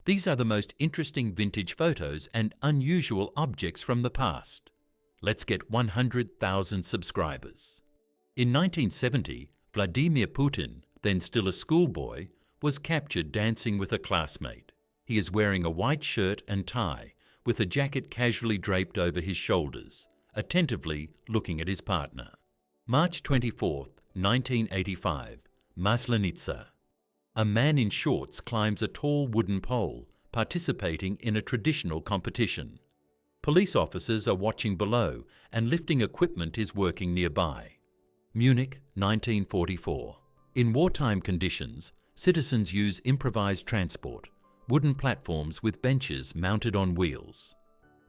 These are the most interesting vintage photos and unusual objects from the past. Let's get 100,000 subscribers. In 1970, Vladimir Putin, then still a schoolboy, was captured dancing with a classmate. He is wearing a white shirt and tie, with a jacket casually draped over his shoulders, attentively looking at his partner. March 24, 1985, Maslenitsa. A man in shorts climbs a tall wooden pole, participating in a traditional competition. Police officers are watching below and lifting equipment is working nearby. Munich, 1944. In wartime conditions, citizens use improvised transport, wooden platforms with benches mounted on wheels.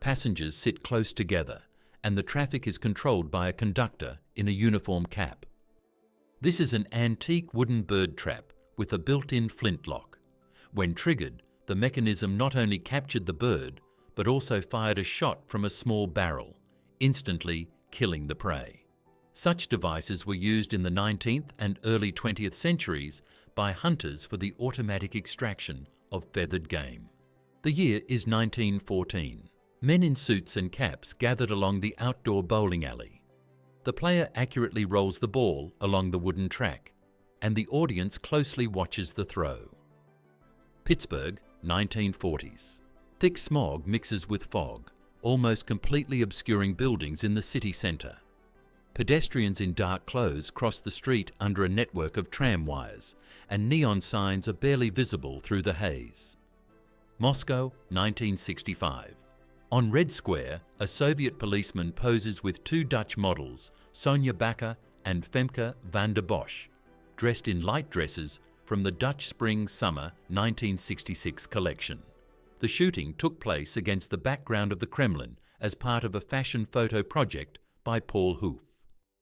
Passengers sit close together, and the traffic is controlled by a conductor in a uniform cap. This is an antique wooden bird trap with a built-in flintlock. When triggered, the mechanism not only captured the bird, but also fired a shot from a small barrel, instantly killing the prey. Such devices were used in the 19th and early 20th centuries by hunters for the automatic extraction of feathered game. The year is 1914. Men in suits and caps gathered along the outdoor bowling alley. The player accurately rolls the ball along the wooden track, and the audience closely watches the throw. Pittsburgh, 1940s. Thick smog mixes with fog, almost completely obscuring buildings in the city centre. Pedestrians in dark clothes cross the street under a network of tram wires, and neon signs are barely visible through the haze. Moscow, 1965. On Red Square, a Soviet policeman poses with two Dutch models, Sonja Bakker and Femke van der Bosch, dressed in light dresses from the Dutch Spring-Summer 1966 collection. The shooting took place against the background of the Kremlin as part of a fashion photo project by Paul Hoof.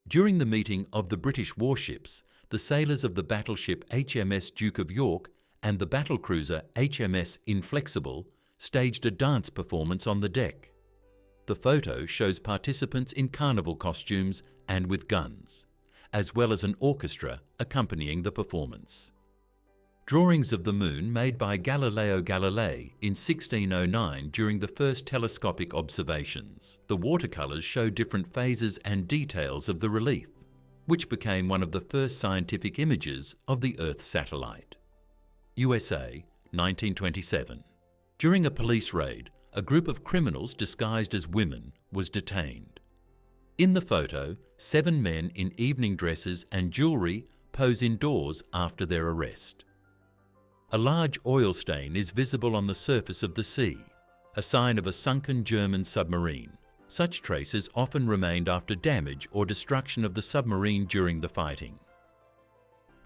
During the meeting of the British warships, the sailors of the battleship HMS Duke of York and the battlecruiser HMS Inflexible staged a dance performance on the deck. The photo shows participants in carnival costumes and with guns, as well as an orchestra accompanying the performance. Drawings of the moon made by Galileo Galilei in 1609 during the first telescopic observations. The watercolours show different phases and details of the relief, which became one of the first scientific images of the Earth satellite. USA, 1927. During a police raid, a group of criminals disguised as women was detained. In the photo, 7 men in evening dresses and jewellery pose indoors after their arrest. A large oil stain is visible on the surface of the sea, a sign of a sunken German submarine. Such traces often remained after damage or destruction of the submarine during the fighting.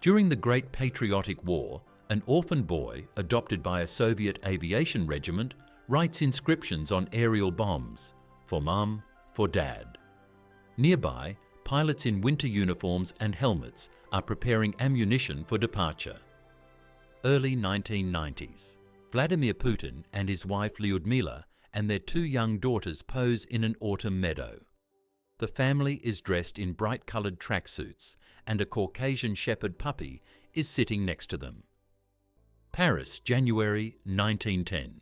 During the Great Patriotic War, an orphan boy, adopted by a Soviet aviation regiment, writes inscriptions on aerial bombs, for Mum, for Dad. Nearby, pilots in winter uniforms and helmets are preparing ammunition for departure. Early 1990s. Vladimir Putin and his wife Lyudmila and their 2 young daughters pose in an autumn meadow. The family is dressed in bright-coloured tracksuits, and a Caucasian shepherd puppy is sitting next to them. Paris, January 1910.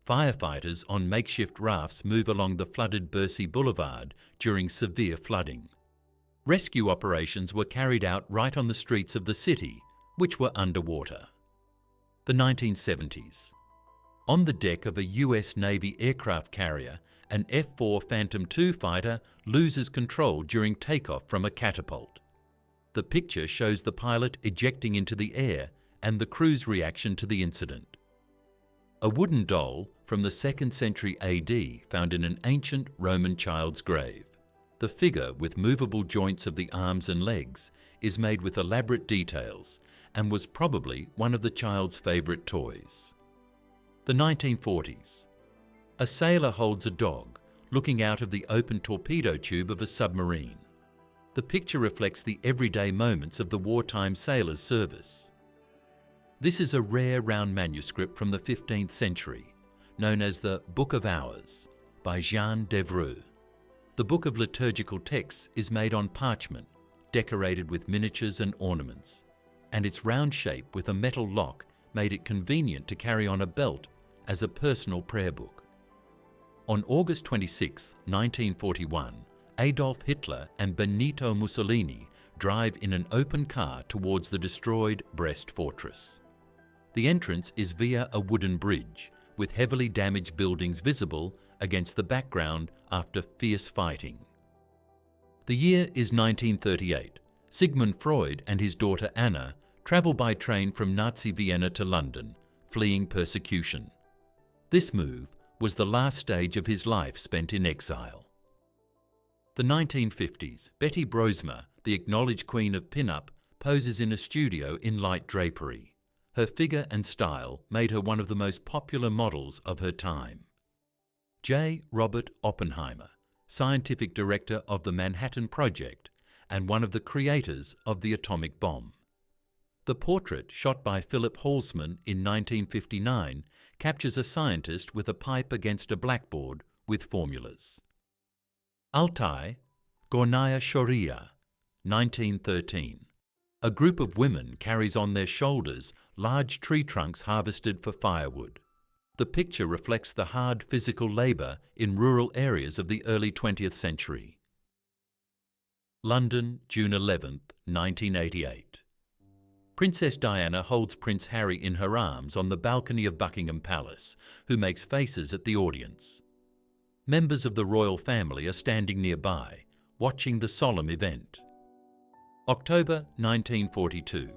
Firefighters on makeshift rafts move along the flooded Bercy Boulevard during severe flooding. Rescue operations were carried out right on the streets of the city, which were underwater. The 1970s. On the deck of a US Navy aircraft carrier, an F-4 Phantom II fighter loses control during takeoff from a catapult. The picture shows the pilot ejecting into the air and the crew's reaction to the incident. A wooden doll from the 2nd century AD found in an ancient Roman child's grave. The figure, with movable joints of the arms and legs, is made with elaborate details and was probably one of the child's favourite toys. The 1940s. A sailor holds a dog, looking out of the open torpedo tube of a submarine. The picture reflects the everyday moments of the wartime sailor's service. This is a rare round manuscript from the 15th century, known as the Book of Hours, by Jean d'Evreux. The Book of Liturgical Texts is made on parchment, decorated with miniatures and ornaments, and its round shape with a metal lock made it convenient to carry on a belt as a personal prayer book. On August 26, 1941, Adolf Hitler and Benito Mussolini drive in an open car towards the destroyed Brest fortress. The entrance is via a wooden bridge, with heavily damaged buildings visible against the background after fierce fighting. The year is 1938. Sigmund Freud and his daughter Anna travel by train from Nazi Vienna to London, fleeing persecution. This move was the last stage of his life spent in exile. The 1950s, Betty Brosma, the acknowledged queen of pin-up, poses in a studio in light drapery. Her figure and style made her one of the most popular models of her time. J. Robert Oppenheimer, scientific director of the Manhattan Project and one of the creators of the atomic bomb. The portrait, shot by Philip Halsman in 1959, captures a scientist with a pipe against a blackboard with formulas. Altai, Gornaya Shoria, 1913. A group of women carries on their shoulders large tree trunks harvested for firewood. The picture reflects the hard physical labour in rural areas of the early 20th century. London, June 11, 1988. Princess Diana holds Prince Harry in her arms on the balcony of Buckingham Palace, who makes faces at the audience. Members of the royal family are standing nearby, watching the solemn event. October 1942.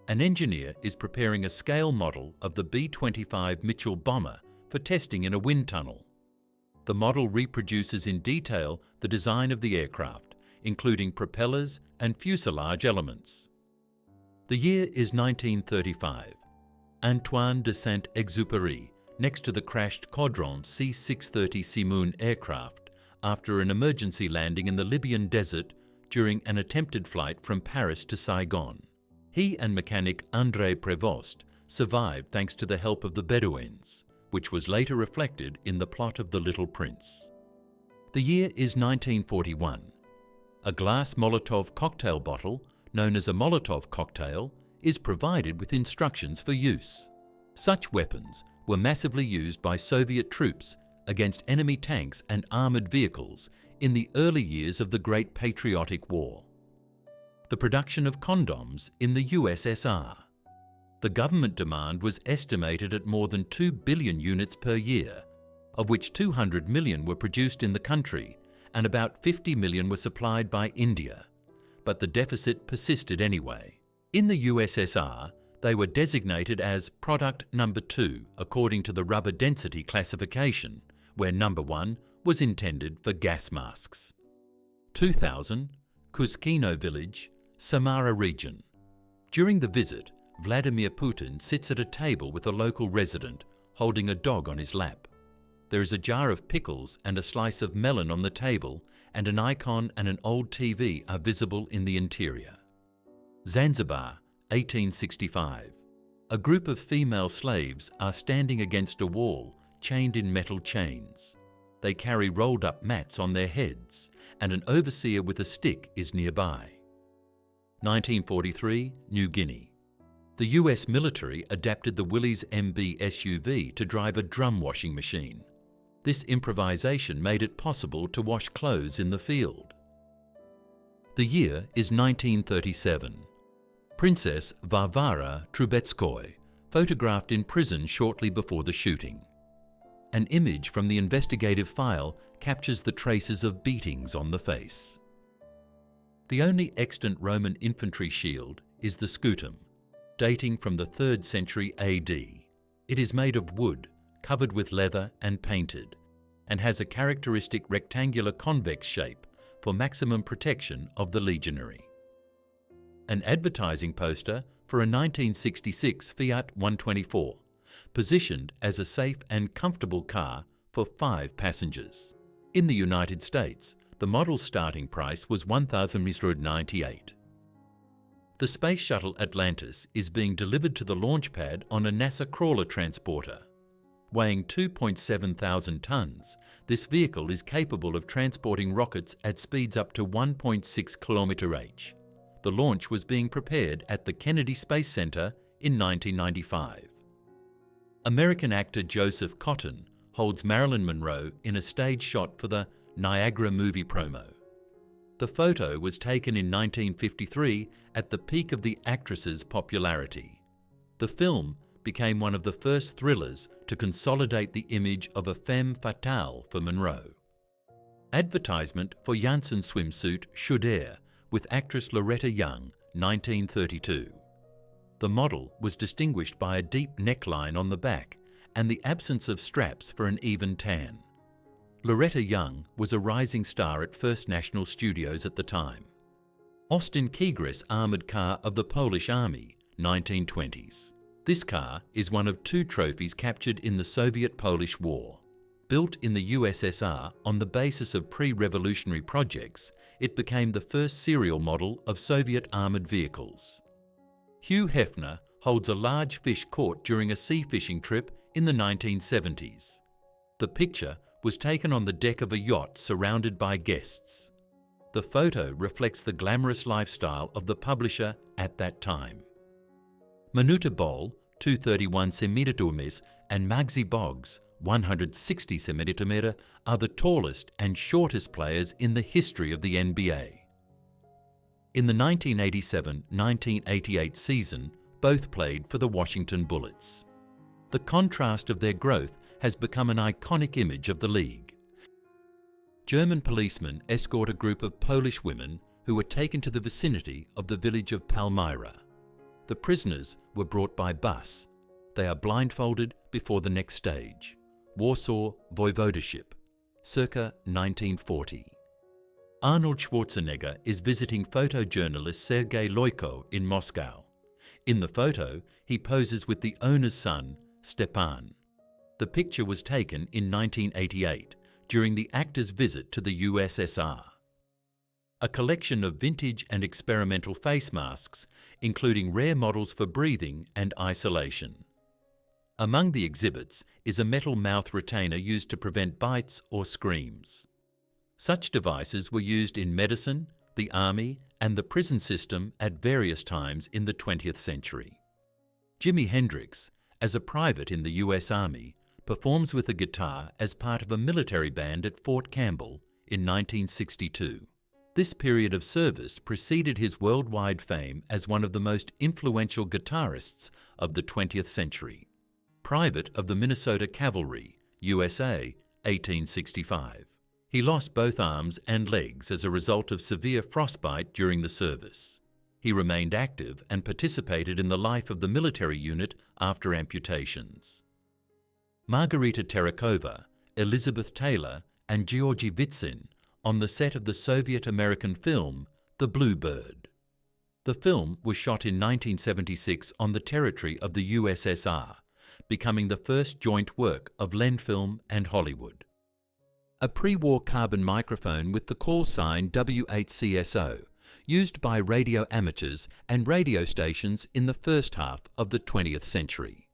An engineer is preparing a scale model of the B-25 Mitchell bomber for testing in a wind tunnel. The model reproduces in detail the design of the aircraft, including propellers and fuselage elements. The year is 1935. Antoine de Saint-Exupéry, next to the crashed Caudron C-630 Simoun aircraft after an emergency landing in the Libyan desert during an attempted flight from Paris to Saigon. He and mechanic André Prévost survived thanks to the help of the Bedouins, which was later reflected in the plot of The Little Prince. The year is 1941. A glass Molotov cocktail bottle, known as a Molotov cocktail, is provided with instructions for use. Such weapons were massively used by Soviet troops against enemy tanks and armoured vehicles in the early years of the Great Patriotic War. The production of condoms in the USSR. The government demand was estimated at more than 2 billion units per year, of which 200 million were produced in the country and about 50 million were supplied by India. But the deficit persisted anyway. In the USSR, they were designated as Product Number 2 according to the rubber density classification, where Number 1 was intended for gas masks. 2000, Kuskino Village, Samara region. During the visit, Vladimir Putin sits at a table with a local resident, holding a dog on his lap. There is a jar of pickles and a slice of melon on the table, and an icon and an old TV are visible in the interior. Zanzibar, 1865. A group of female slaves are standing against a wall, chained in metal chains. They carry rolled-up mats on their heads, and an overseer with a stick is nearby. 1943, New Guinea. The US military adapted the Willys MB SUV to drive a drum washing machine. This improvisation made it possible to wash clothes in the field. The year is 1937. Princess Varvara Trubetskoy, photographed in prison shortly before the shooting. An image from the investigative file captures the traces of beatings on the face. The only extant Roman infantry shield is the scutum, dating from the 3rd century AD. It is made of wood, covered with leather and painted, and has a characteristic rectangular convex shape for maximum protection of the legionary. An advertising poster for a 1966 Fiat 124, positioned as a safe and comfortable car for 5 passengers. In the United States, the model's starting price was $1,098. The Space Shuttle Atlantis is being delivered to the launch pad on a NASA crawler transporter. Weighing 2.7 thousand tons, this vehicle is capable of transporting rockets at speeds up to 1.6 km/h. The launch was being prepared at the Kennedy Space Center in 1995. American actor Joseph Cotten holds Marilyn Monroe in a stage shot for the Niagara movie promo. The photo was taken in 1953 at the peak of the actress's popularity. The film became one of the first thrillers to consolidate the image of a femme fatale for Monroe. Advertisement for Janssen swimsuit Should Air with actress Loretta Young, 1932. The model was distinguished by a deep neckline on the back and the absence of straps for an even tan. Loretta Young was a rising star at First National Studios at the time. Austin Kegris armoured car of the Polish Army, 1920s. This car is one of 2 trophies captured in the Soviet-Polish War. Built in the USSR on the basis of pre-revolutionary projects, it became the first serial model of Soviet armoured vehicles. Hugh Hefner holds a large fish caught during a sea fishing trip in the 1970s. The picture was taken on the deck of a yacht surrounded by guests. The photo reflects the glamorous lifestyle of the publisher at that time. Manuta Bol, 231 cm, and Muggsy Boggs, 160 cm, are the tallest and shortest players in the history of the NBA. In the 1987-1988 season, both played for the Washington Bullets. The contrast of their growth has become an iconic image of the league. German policemen escort a group of Polish women who were taken to the vicinity of the village of Palmyra. The prisoners were brought by bus. They are blindfolded before the next stage, Warsaw Voivodeship, circa 1940. Arnold Schwarzenegger is visiting photojournalist Sergei Loiko in Moscow. In the photo, he poses with the owner's son, Stepan. The picture was taken in 1988 during the actor's visit to the USSR. A collection of vintage and experimental face masks, including rare models for breathing and isolation. Among the exhibits is a metal mouth retainer used to prevent bites or screams. Such devices were used in medicine, the army, and the prison system at various times in the 20th century. Jimi Hendrix, as a private in the US Army, performs with a guitar as part of a military band at Fort Campbell in 1962. This period of service preceded his worldwide fame as one of the most influential guitarists of the 20th century. Private of the Minnesota Cavalry, USA, 1865. He lost both arms and legs as a result of severe frostbite during the service. He remained active and participated in the life of the military unit after amputations. Margarita Terrakova, Elizabeth Taylor, and Georgy Vitsin on the set of the Soviet-American film The Blue Bird. The film was shot in 1976 on the territory of the USSR, becoming the first joint work of Lenfilm and Hollywood. A pre-war carbon microphone with the call sign W8CSO, used by radio amateurs and radio stations in the first half of the 20th century.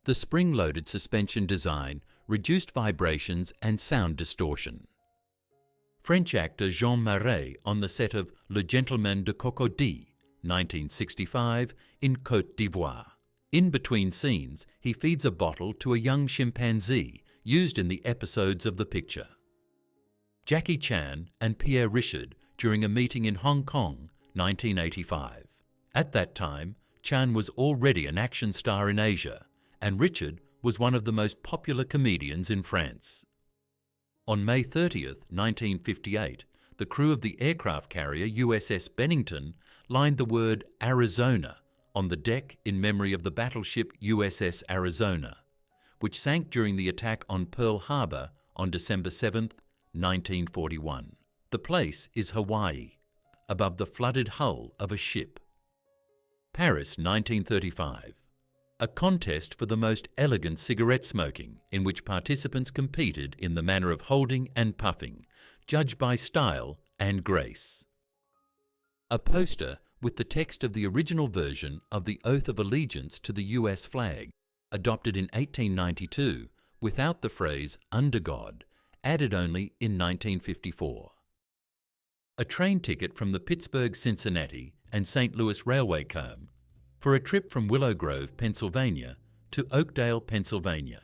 The spring-loaded suspension design reduced vibrations and sound distortion. French actor Jean Marais on the set of Le Gentleman de Cocody, 1965, in Côte d'Ivoire. In between scenes, he feeds a bottle to a young chimpanzee used in the episodes of the picture. Jackie Chan and Pierre Richard during a meeting in Hong Kong, 1985. At that time, Chan was already an action star in Asia, and Richard was one of the most popular comedians in France. On May 30th, 1958, the crew of the aircraft carrier USS Bennington lined the word Arizona on the deck in memory of the battleship USS Arizona, which sank during the attack on Pearl Harbor on December 7th, 1941. The place is Hawaii, above the flooded hull of a ship. Paris, 1935. A contest for the most elegant cigarette smoking, in which participants competed in the manner of holding and puffing, judged by style and grace. A poster with the text of the original version of the Oath of Allegiance to the US flag, adopted in 1892, without the phrase "under God," added only in 1954. A train ticket from the Pittsburgh, Cincinnati and St. Louis railway comb, for a trip from Willow Grove, Pennsylvania to Oakdale, Pennsylvania.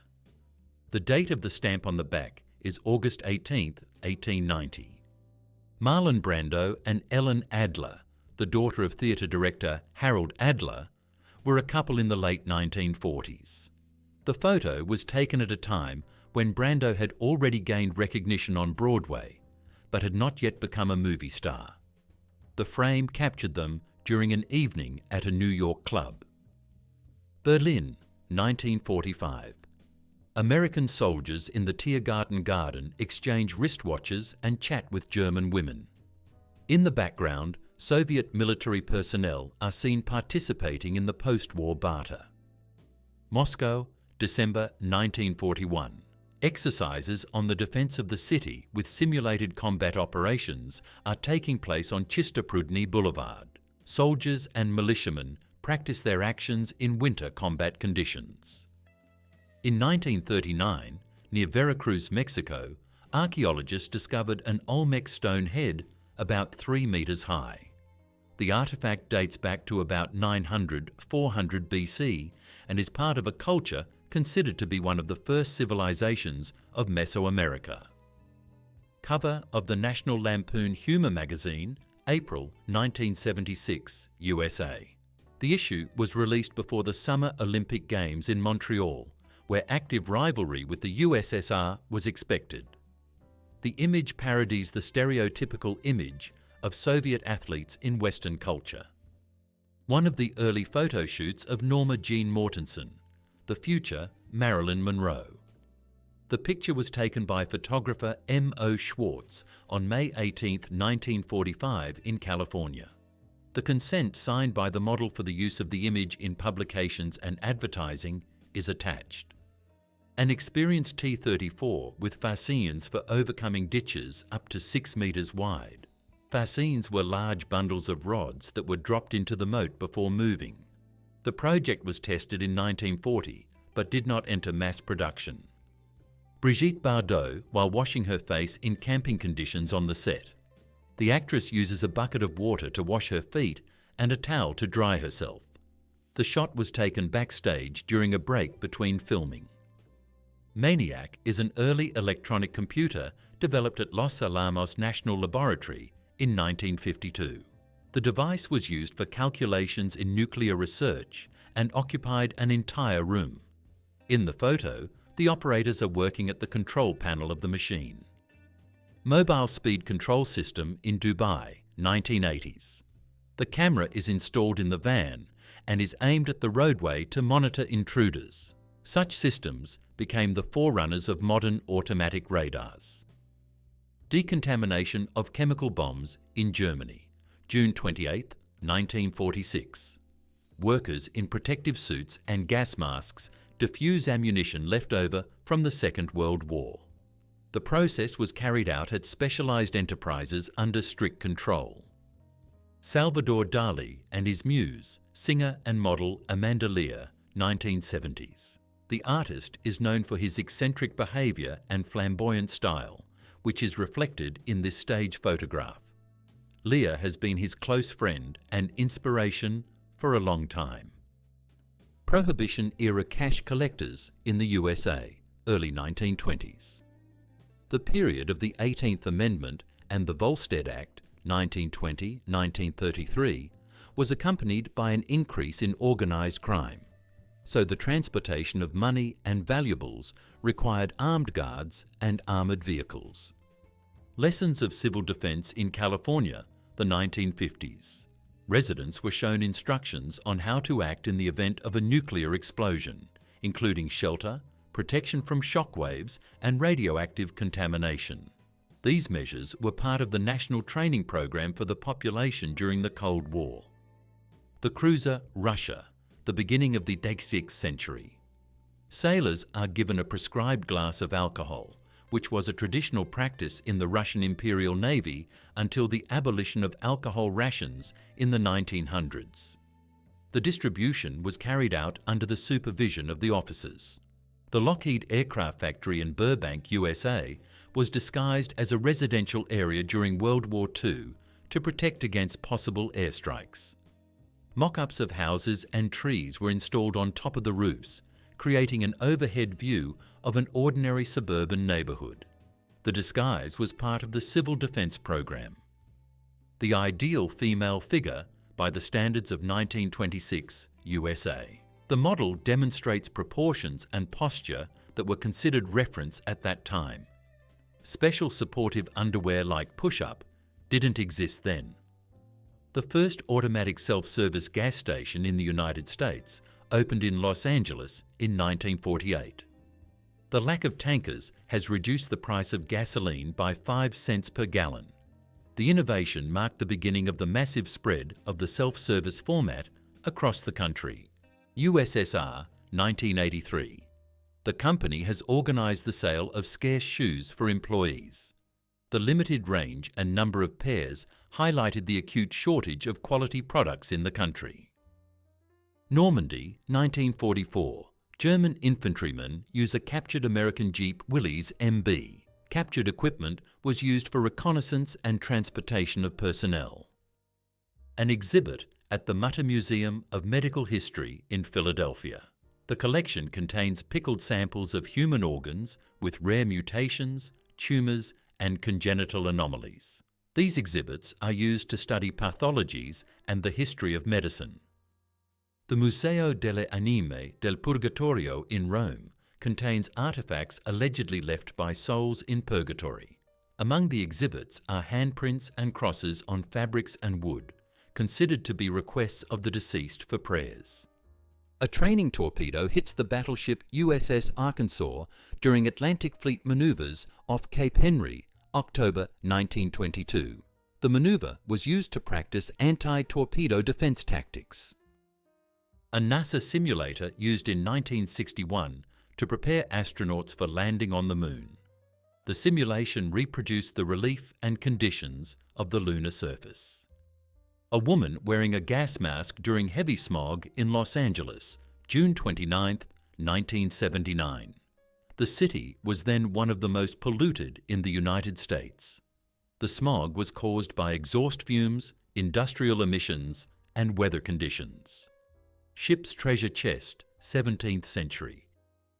The date of the stamp on the back is August 18, 1890. Marlon Brando and Ellen Adler, the daughter of theatre director Harold Adler, were a couple in the late 1940s. The photo was taken at a time when Brando had already gained recognition on Broadway, but had not yet become a movie star. The frame captured them during an evening at a New York club. Berlin, 1945. American soldiers in the Tiergarten Garden exchange wristwatches and chat with German women. In the background, Soviet military personnel are seen participating in the post-war barter. Moscow, December 1941. Exercises on the defense of the city with simulated combat operations are taking place on Chistoprudny Boulevard. Soldiers and militiamen practice their actions in winter combat conditions. In 1939, near Veracruz, Mexico, archaeologists discovered an Olmec stone head about 3 meters high. The artifact dates back to about 900–400 BC and is part of a culture considered to be one of the first civilizations of Mesoamerica. Cover of the National Lampoon Humor magazine, April 1976, USA. The issue was released before the Summer Olympic Games in Montreal, where active rivalry with the USSR was expected. The image parodies the stereotypical image of Soviet athletes in Western culture. One of the early photo shoots of Norma Jean Mortensen, the future Marilyn Monroe. The picture was taken by photographer M.O. Schwartz on May 18, 1945 in California. The consent signed by the model for the use of the image in publications and advertising is attached. An experienced T-34 with fascines for overcoming ditches up to 6 meters wide. Fascines were large bundles of rods that were dropped into the moat before moving. The project was tested in 1940, but did not enter mass production. Brigitte Bardot while washing her face in camping conditions on the set. The actress uses a bucket of water to wash her feet and a towel to dry herself. The shot was taken backstage during a break between filming. Maniac is an early electronic computer developed at Los Alamos National Laboratory in 1952. The device was used for calculations in nuclear research and occupied an entire room. In the photo, the operators are working at the control panel of the machine. Mobile speed control system in Dubai, 1980s. The camera is installed in the van and is aimed at the roadway to monitor intruders. Such systems became the forerunners of modern automatic radars. Decontamination of chemical bombs in Germany, June 28, 1946. Workers in protective suits and gas masks defuse ammunition left over from the Second World War. The process was carried out at specialized enterprises under strict control. Salvador Dali and his muse, singer and model Amanda Lear, 1970s. The artist is known for his eccentric behavior and flamboyant style, which is reflected in this stage photograph. Lear has been his close friend and inspiration for a long time. Prohibition-era cash collectors in the USA, early 1920s. The period of the 18th Amendment and the Volstead Act, 1920–1933, was accompanied by an increase in organized crime, so the transportation of money and valuables required armed guards and armored vehicles. Lessons of civil defense in California, the 1950s. Residents were shown instructions on how to act in the event of a nuclear explosion, including shelter, protection from shock waves, and radioactive contamination. These measures were part of the national training program for the population during the Cold War. The cruiser Russia, the beginning of the 16th century. Sailors are given a prescribed glass of alcohol, which was a traditional practice in the Russian Imperial Navy until the abolition of alcohol rations in the 1900s. The distribution was carried out under the supervision of the officers. The Lockheed Aircraft Factory in Burbank, USA, was disguised as a residential area during World War II to protect against possible airstrikes. Mock-ups of houses and trees were installed on top of the roofs, creating an overhead view of an ordinary suburban neighbourhood. The disguise was part of the Civil Defence Program. The ideal female figure by the standards of 1926 USA. The model demonstrates proportions and posture that were considered reference at that time. Special supportive underwear like push-up didn't exist then. The first automatic self-service gas station in the United States opened in Los Angeles in 1948. The lack of tankers has reduced the price of gasoline by 5 cents per gallon. The innovation marked the beginning of the massive spread of the self-service format across the country. USSR, 1983. The company has organized the sale of scarce shoes for employees. The limited range and number of pairs highlighted the acute shortage of quality products in the country. Normandy, 1944. German infantrymen use a captured American Jeep Willys MB. Captured equipment was used for reconnaissance and transportation of personnel. An exhibit at the Mutter Museum of Medical History in Philadelphia. The collection contains pickled samples of human organs with rare mutations, tumours and congenital anomalies. These exhibits are used to study pathologies and the history of medicine. The Museo delle Anime del Purgatorio in Rome contains artifacts allegedly left by souls in purgatory. Among the exhibits are handprints and crosses on fabrics and wood, considered to be requests of the deceased for prayers. A training torpedo hits the battleship USS Arkansas during Atlantic Fleet maneuvers off Cape Henry, October 1922. The maneuver was used to practice anti-torpedo defense tactics. A NASA simulator used in 1961 to prepare astronauts for landing on the Moon. The simulation reproduced the relief and conditions of the lunar surface. A woman wearing a gas mask during heavy smog in Los Angeles, June 29, 1979. The city was then one of the most polluted in the United States. The smog was caused by exhaust fumes, industrial emissions, and weather conditions. Ship's treasure chest, 17th century.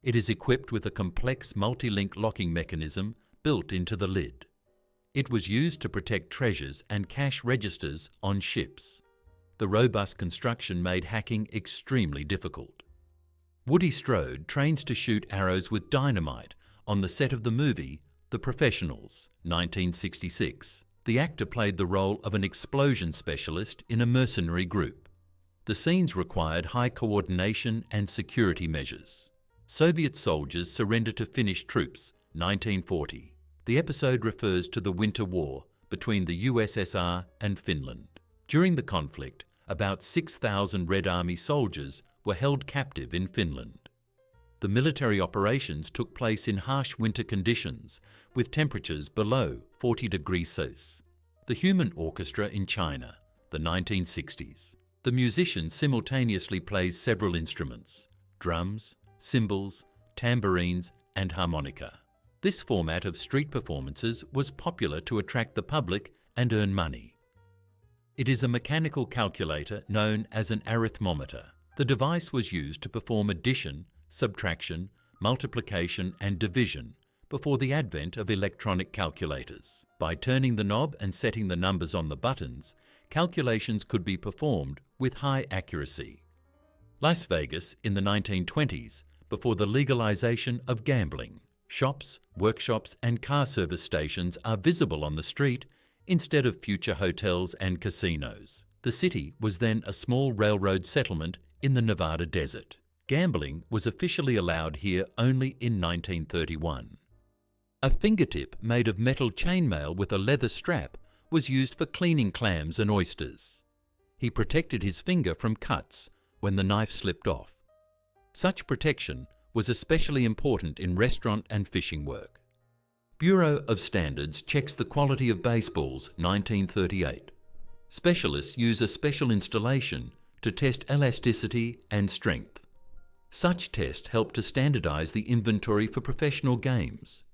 It is equipped with a complex multi-link locking mechanism built into the lid. It was used to protect treasures and cash registers on ships. The robust construction made hacking extremely difficult. Woody Strode trains to shoot arrows with dynamite on the set of the movie The Professionals, 1966. The actor played the role of an explosion specialist in a mercenary group. The scenes required high coordination and security measures. Soviet soldiers surrender to Finnish troops, 1940. The episode refers to the Winter War between the USSR and Finland. During the conflict, about 6,000 Red Army soldiers were held captive in Finland. The military operations took place in harsh winter conditions with temperatures below 40 degrees Celsius. The Human Orchestra in China, the 1960s. The musician simultaneously plays several instruments: drums, cymbals, tambourines, and harmonica. This format of street performances was popular to attract the public and earn money. It is a mechanical calculator known as an arithmometer. The device was used to perform addition, subtraction, multiplication, and division before the advent of electronic calculators. By turning the knob and setting the numbers on the buttons, calculations could be performed with high accuracy. Las Vegas in the 1920s, before the legalization of gambling. Shops, workshops, and car service stations are visible on the street instead of future hotels and casinos. The city was then a small railroad settlement in the Nevada desert. Gambling was officially allowed here only in 1931. A fingertip made of metal chainmail with a leather strap was used for cleaning clams and oysters. He protected his finger from cuts when the knife slipped off. Such protection was especially important in restaurant and fishing work. Bureau of Standards checks the quality of baseballs, 1938. Specialists use a special installation to test elasticity and strength. Such tests help to standardize the inventory for professional games.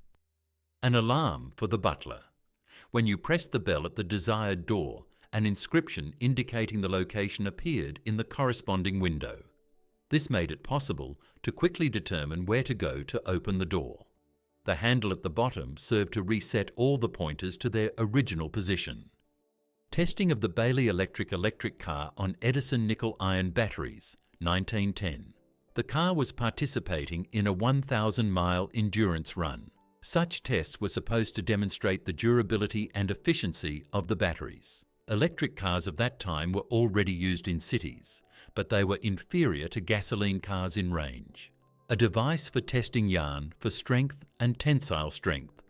An alarm for the butler. When you press the bell at the desired door, an inscription indicating the location appeared in the corresponding window. This made it possible to quickly determine where to go to open the door. The handle at the bottom served to reset all the pointers to their original position. Testing of the Bailey electric car on Edison nickel-iron batteries, 1910. The car was participating in a 1,000-mile endurance run. Such tests were supposed to demonstrate the durability and efficiency of the batteries. Electric cars of that time were already used in cities, but they were inferior to gasoline cars in range. A device for testing yarn for strength and tensile strength,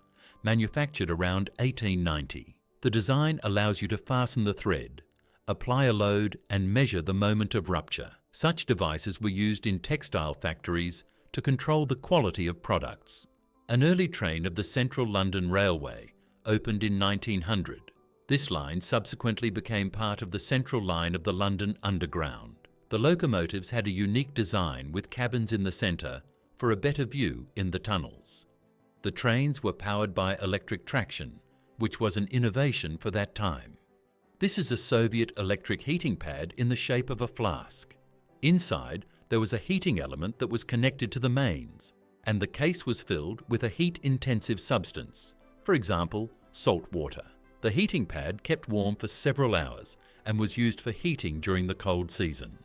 manufactured around 1890. The design allows you to fasten the thread, apply a load and measure the moment of rupture. Such devices were used in textile factories to control the quality of products. An early train of the Central London Railway opened in 1900. This line subsequently became part of the Central Line of the London Underground. The locomotives had a unique design with cabins in the centre for a better view in the tunnels. The trains were powered by electric traction, which was an innovation for that time. This is a Soviet electric heating pad in the shape of a flask. Inside, there was a heating element that was connected to the mains, and the case was filled with a heat-intensive substance, for example, salt water. The heating pad kept warm for several hours and was used for heating during the cold season.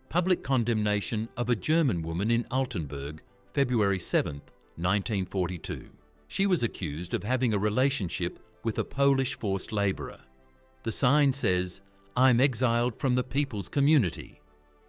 Public condemnation of a German woman in Altenburg, February 7, 1942. She was accused of having a relationship with a Polish forced labourer. The sign says, "I'm exiled from the people's community."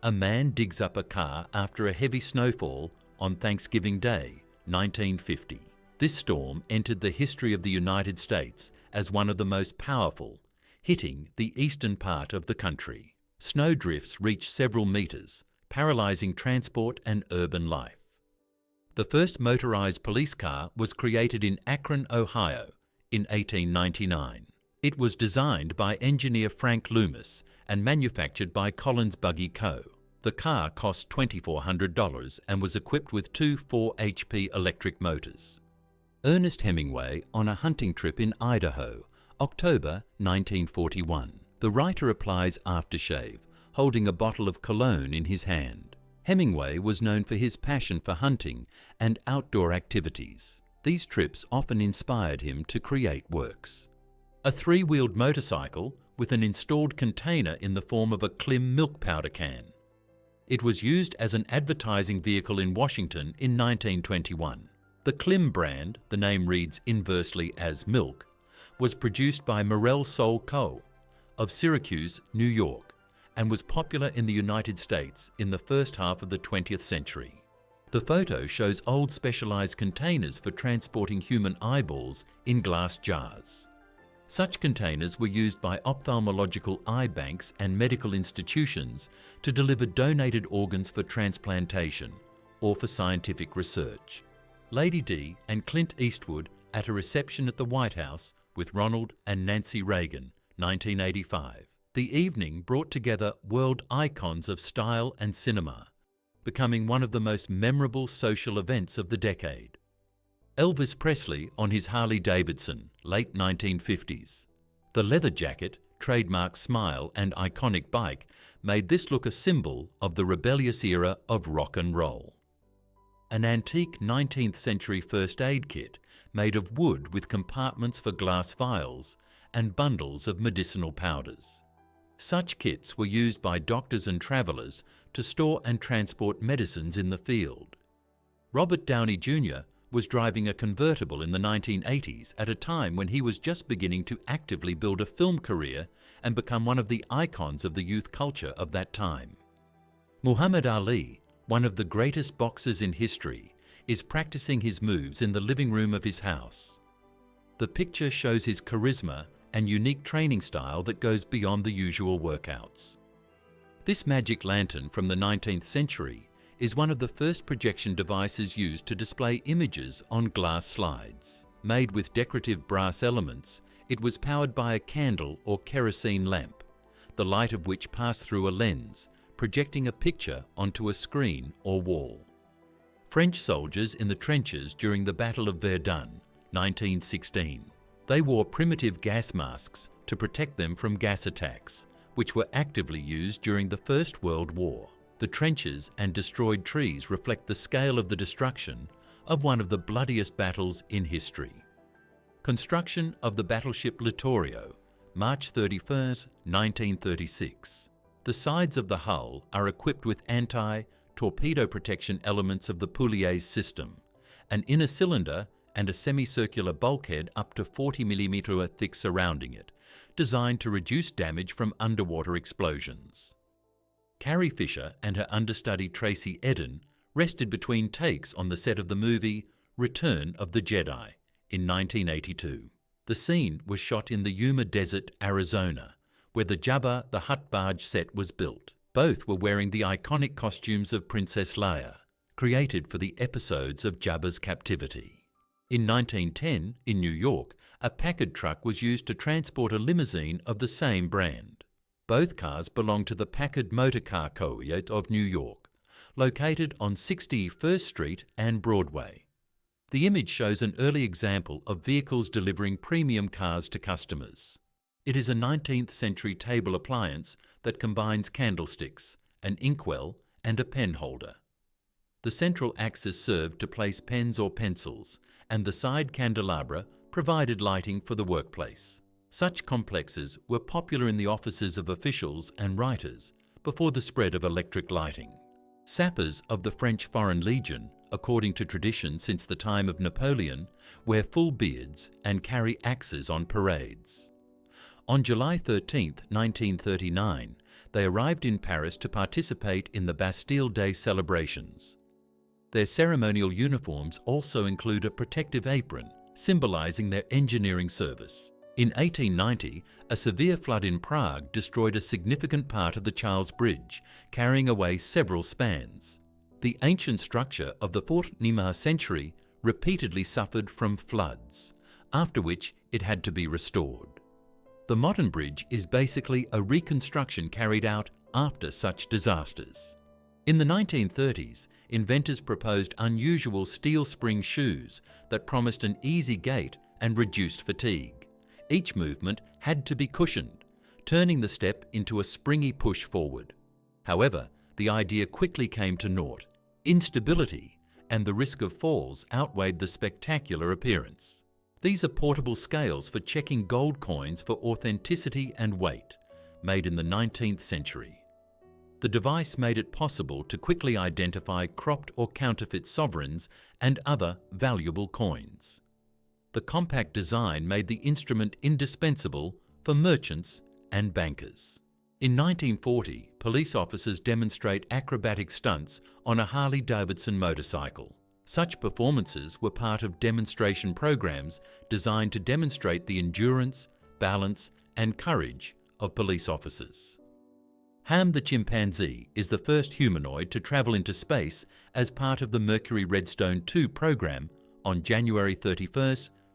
A man digs up a car after a heavy snowfall on Thanksgiving Day, 1950. This storm entered the history of the United States as one of the most powerful, hitting the eastern part of the country. Snow drifts reached several metres, paralysing transport and urban life. The first motorised police car was created in Akron, Ohio, in 1899. It was designed by engineer Frank Loomis and manufactured by Collins Buggy Co. The car cost $2,400 and was equipped with two 4 HP electric motors. Ernest Hemingway on a hunting trip in Idaho, October 1941. The writer applies aftershave, holding a bottle of cologne in his hand. Hemingway was known for his passion for hunting and outdoor activities. These trips often inspired him to create works. A 3-wheeled motorcycle with an installed container in the form of a Klim milk powder can. It was used as an advertising vehicle in Washington in 1921. The Klim brand, the name reads inversely as milk, was produced by Morel Sol Co. of Syracuse, New York, and was popular in the United States in the first half of the 20th century. The photo shows old specialized containers for transporting human eyeballs in glass jars. Such containers were used by ophthalmological eye banks and medical institutions to deliver donated organs for transplantation or for scientific research. Lady Di and Clint Eastwood at a reception at the White House with Ronald and Nancy Reagan, 1985. The evening brought together world icons of style and cinema, becoming one of the most memorable social events of the decade. Elvis Presley on his Harley-Davidson, late 1950s. The leather jacket, trademark smile and iconic bike made this look a symbol of the rebellious era of rock and roll. An antique 19th century first aid kit made of wood with compartments for glass vials and bundles of medicinal powders. Such kits were used by doctors and travellers to store and transport medicines in the field. Robert Downey Jr. was driving a convertible in the 1980s at a time when he was just beginning to actively build a film career and become one of the icons of the youth culture of that time. Muhammad Ali, one of the greatest boxers in history, is practicing his moves in the living room of his house. The picture shows his charisma and unique training style that goes beyond the usual workouts. This magic lantern from the 19th century is one of the first projection devices used to display images on glass slides. Made with decorative brass elements, it was powered by a candle or kerosene lamp, the light of which passed through a lens, projecting a picture onto a screen or wall. French soldiers in the trenches during the Battle of Verdun, 1916. They wore primitive gas masks to protect them from gas attacks, which were actively used during the First World War. The trenches and destroyed trees reflect the scale of the destruction of one of the bloodiest battles in history. Construction of the battleship Littorio, March 31, 1936. The sides of the hull are equipped with anti-torpedo protection elements of the Poulies system, an inner cylinder and a semicircular bulkhead up to 40 mm thick surrounding it, designed to reduce damage from underwater explosions. Carrie Fisher and her understudy Tracy Eden rested between takes on the set of the movie Return of the Jedi in 1982. The scene was shot in the Yuma Desert, Arizona, where the Jabba the Hutt barge set was built. Both were wearing the iconic costumes of Princess Leia, created for the episodes of Jabba's captivity. In 1910, in New York, a Packard truck was used to transport a limousine of the same brand. Both cars belong to the Packard Motor Car Co. of New York, located on 61st Street and Broadway. The image shows an early example of vehicles delivering premium cars to customers. It is a 19th century table appliance that combines candlesticks, an inkwell, and a pen holder. The central axis served to place pens or pencils, and the side candelabra provided lighting for the workplace. Such complexes were popular in the offices of officials and writers before the spread of electric lighting. Sappers of the French Foreign Legion, according to tradition since the time of Napoleon, wear full beards and carry axes on parades. On July 13, 1939, they arrived in Paris to participate in the Bastille Day celebrations. Their ceremonial uniforms also include a protective apron, symbolizing their engineering service. In 1890, a severe flood in Prague destroyed a significant part of the Charles Bridge, carrying away several spans. The ancient structure of the 14th century repeatedly suffered from floods, after which it had to be restored. The modern bridge is basically a reconstruction carried out after such disasters. In the 1930s, inventors proposed unusual steel spring shoes that promised an easy gait and reduced fatigue. Each movement had to be cushioned, turning the step into a springy push forward. However, the idea quickly came to naught. Instability and the risk of falls outweighed the spectacular appearance. These are portable scales for checking gold coins for authenticity and weight, made in the 19th century. The device made it possible to quickly identify cropped or counterfeit sovereigns and other valuable coins. The compact design made the instrument indispensable for merchants and bankers. In 1940, police officers demonstrate acrobatic stunts on a Harley-Davidson motorcycle. Such performances were part of demonstration programs designed to demonstrate the endurance, balance, and courage of police officers. Ham the chimpanzee is the first humanoid to travel into space as part of the Mercury Redstone 2 program on January 31,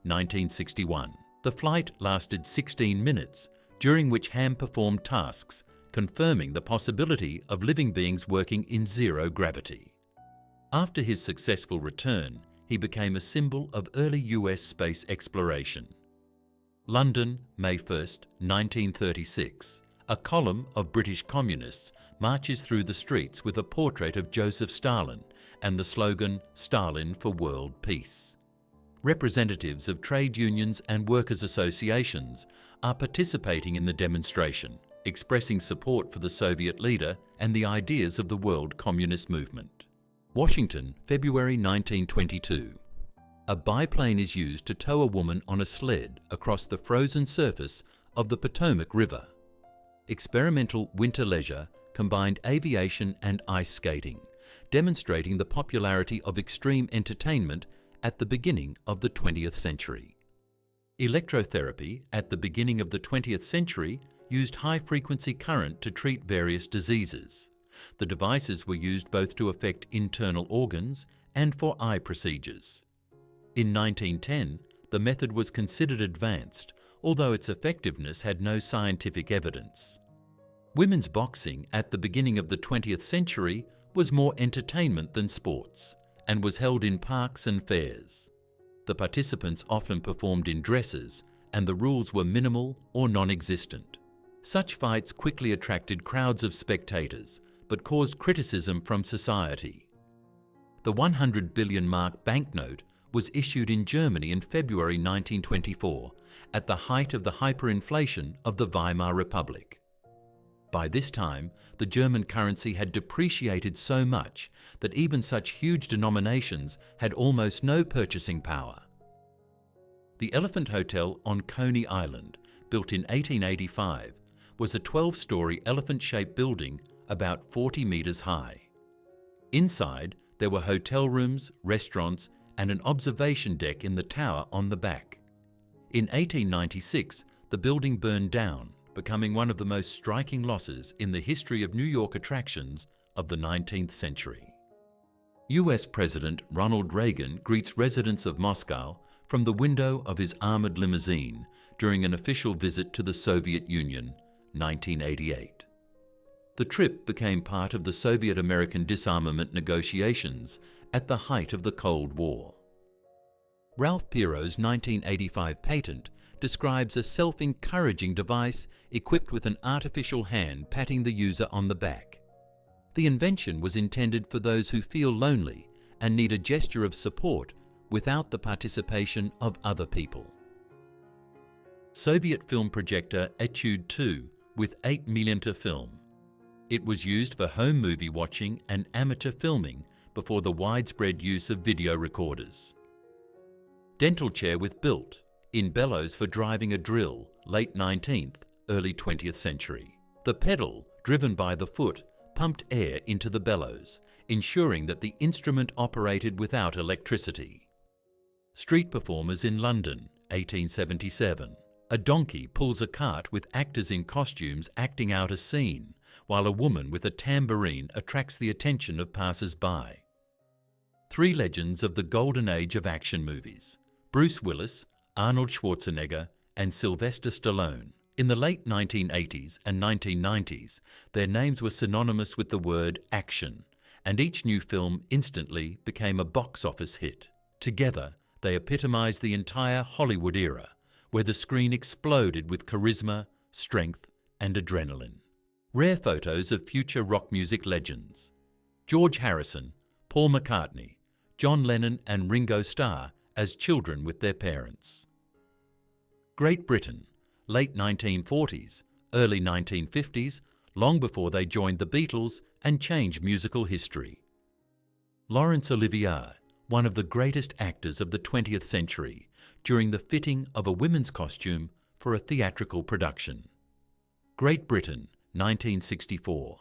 1961. The flight lasted 16 minutes, during which Ham performed tasks, confirming the possibility of living beings working in zero gravity. After his successful return, he became a symbol of early US space exploration. London, May 1, 1936. A column of British communists marches through the streets with a portrait of Joseph Stalin and the slogan, "Stalin for World Peace." Representatives of trade unions and workers' associations are participating in the demonstration, expressing support for the Soviet leader and the ideas of the world communist movement. Washington, February 1922. A biplane is used to tow a woman on a sled across the frozen surface of the Potomac River. Experimental winter leisure combined aviation and ice skating, demonstrating the popularity of extreme entertainment at the beginning of the 20th century. Electrotherapy at the beginning of the 20th century used high-frequency current to treat various diseases. The devices were used both to affect internal organs and for eye procedures. In 1910, the method was considered advanced, although its effectiveness had no scientific evidence. Women's boxing at the beginning of the 20th century was more entertainment than sports, and was held in parks and fairs. The participants often performed in dresses and the rules were minimal or non-existent. Such fights quickly attracted crowds of spectators, but caused criticism from society. The 100 billion mark banknote was issued in Germany in February 1924, at the height of the hyperinflation of the Weimar Republic. By this time, the German currency had depreciated so much that even such huge denominations had almost no purchasing power. The Elephant Hotel on Coney Island, built in 1885, was a 12-story elephant-shaped building about 40 meters high. Inside, there were hotel rooms, restaurants, and an observation deck in the tower on the back. In 1896, the building burned down, becoming one of the most striking losses in the history of New York attractions of the 19th century. US President Ronald Reagan greets residents of Moscow from the window of his armored limousine during an official visit to the Soviet Union, 1988. The trip became part of the Soviet-American disarmament negotiations at the height of the Cold War. Ralph Pero's 1985 patent describes a self-encouraging device equipped with an artificial hand patting the user on the back. The invention was intended for those who feel lonely and need a gesture of support without the participation of other people. Soviet film projector Etude 2 with 8mm film. It was used for home movie watching and amateur filming before the widespread use of video recorders. Dental chair with Built, in bellows for driving a drill, late 19th, early 20th century. The pedal, driven by the foot, pumped air into the bellows, ensuring that the instrument operated without electricity. Street performers in London, 1877. A donkey pulls a cart with actors in costumes acting out a scene, while a woman with a tambourine attracts the attention of passers-by. Three legends of the golden age of action movies: Bruce Willis, Arnold Schwarzenegger, and Sylvester Stallone. In the late 1980s and 1990s, their names were synonymous with the word action, and each new film instantly became a box office hit. Together, they epitomized the entire Hollywood era, where the screen exploded with charisma, strength, and adrenaline. Rare photos of future rock music legends: George Harrison, Paul McCartney, John Lennon and Ringo Starr as children with their parents. Great Britain, late 1940s, early 1950s, long before they joined the Beatles and changed musical history. Laurence Olivier, one of the greatest actors of the 20th century, during the fitting of a women's costume for a theatrical production. Great Britain, 1964,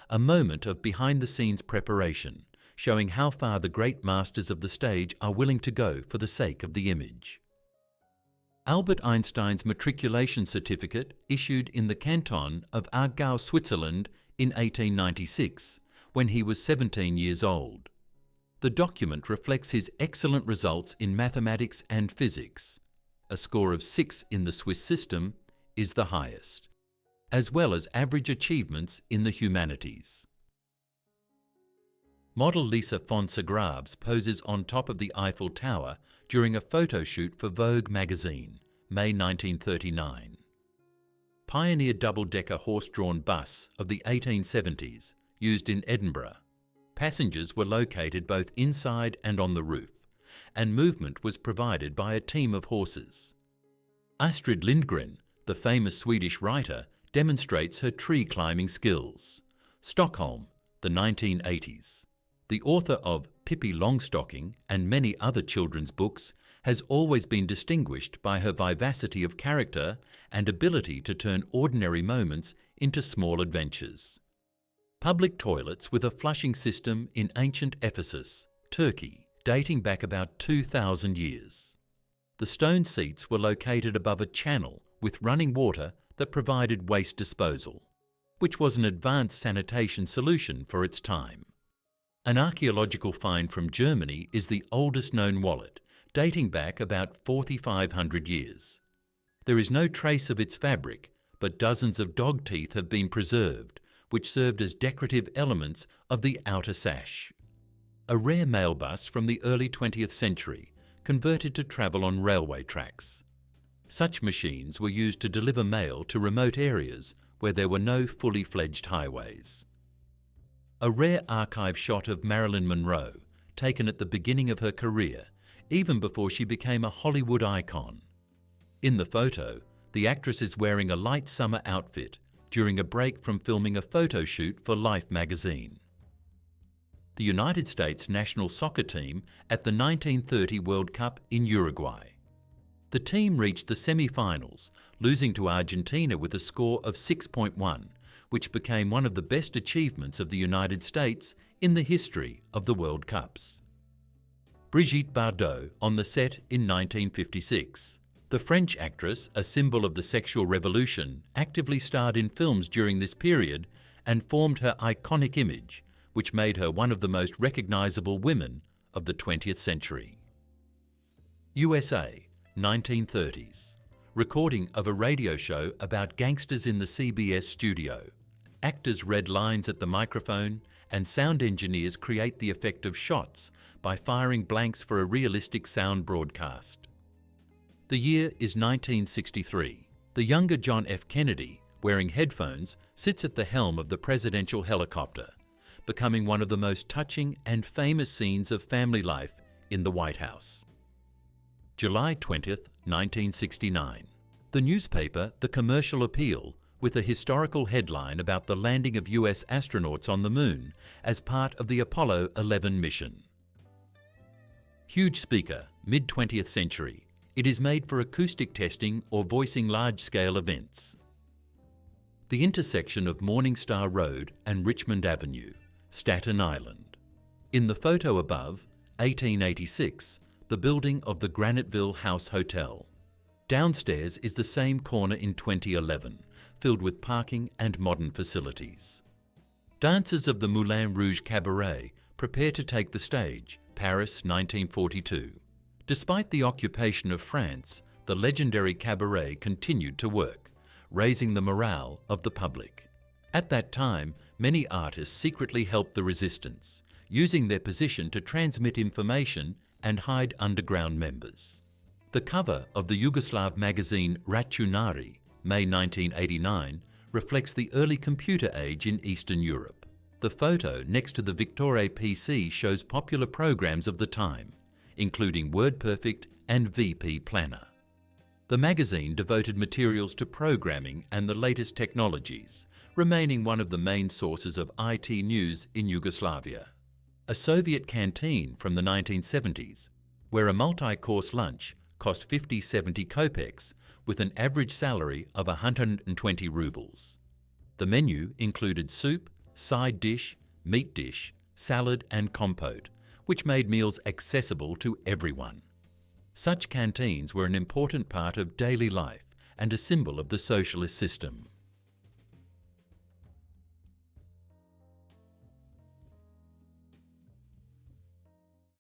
a moment of behind-the-scenes preparation, showing how far the great masters of the stage are willing to go for the sake of the image. Albert Einstein's matriculation certificate issued in the canton of Aargau, Switzerland in 1896, when he was 17 years old. The document reflects his excellent results in mathematics and physics. A score of 6 in the Swiss system is the highest, as well as average achievements in the humanities. Model Lisa Fonsagraves poses on top of the Eiffel Tower during a photo shoot for Vogue magazine, May 1939. Pioneer double-decker horse-drawn bus of the 1870s, used in Edinburgh. Passengers were located both inside and on the roof, and movement was provided by a team of horses. Astrid Lindgren, the famous Swedish writer, demonstrates her tree-climbing skills. Stockholm, the 1980s. The author of Pippi Longstocking and many other children's books has always been distinguished by her vivacity of character and ability to turn ordinary moments into small adventures. Public toilets with a flushing system in ancient Ephesus, Turkey, dating back about 2,000 years. The stone seats were located above a channel with running water that provided waste disposal, which was an advanced sanitation solution for its time. An archaeological find from Germany is the oldest known wallet, dating back about 4,500 years. There is no trace of its fabric, but dozens of dog teeth have been preserved, which served as decorative elements of the outer sash. A rare mail bus from the early 20th century, converted to travel on railway tracks. Such machines were used to deliver mail to remote areas where there were no fully fledged highways. A rare archive shot of Marilyn Monroe, taken at the beginning of her career, even before she became a Hollywood icon. In the photo, the actress is wearing a light summer outfit during a break from filming a photo shoot for Life magazine. The United States national soccer team at the 1930 World Cup in Uruguay. The team reached the semi-finals, losing to Argentina with a score of 6.1, which became one of the best achievements of the United States in the history of the World Cups. Brigitte Bardot on the set in 1956. The French actress, a symbol of the sexual revolution, actively starred in films during this period and formed her iconic image, which made her one of the most recognizable women of the 20th century. USA, 1930s. Recording of a radio show about gangsters in the CBS studio. Actors read lines at the microphone and sound engineers create the effect of shots by firing blanks for a realistic sound broadcast. The year is 1963. The younger John F. Kennedy, wearing headphones, sits at the helm of the presidential helicopter, becoming one of the most touching and famous scenes of family life in the White House. July 20th, 1969. The newspaper The Commercial Appeal, with a historical headline about the landing of US astronauts on the Moon as part of the Apollo 11 mission. Huge speaker, mid-20th century. It is made for acoustic testing or voicing large-scale events. The intersection of Morningstar Road and Richmond Avenue, Staten Island. In the photo above, 1886, the building of the Graniteville House Hotel. Downstairs is the same corner in 2011, filled with parking and modern facilities. Dancers of the Moulin Rouge Cabaret prepare to take the stage, Paris, 1942. Despite the occupation of France, the legendary cabaret continued to work, raising the morale of the public. At that time, many artists secretly helped the resistance, using their position to transmit information and hide underground members. The cover of the Yugoslav magazine Računari, May 1989, reflects the early computer age in Eastern Europe. The photo next to the Victore PC shows popular programs of the time, including WordPerfect and VP Planner. The magazine devoted materials to programming and the latest technologies, remaining one of the main sources of IT news in Yugoslavia. A Soviet canteen from the 1970s, where a multi-course lunch cost 50-70 kopecks with an average salary of 120 rubles. The menu included soup, side dish, meat dish, salad and compote, which made meals accessible to everyone. Such canteens were an important part of daily life and a symbol of the socialist system.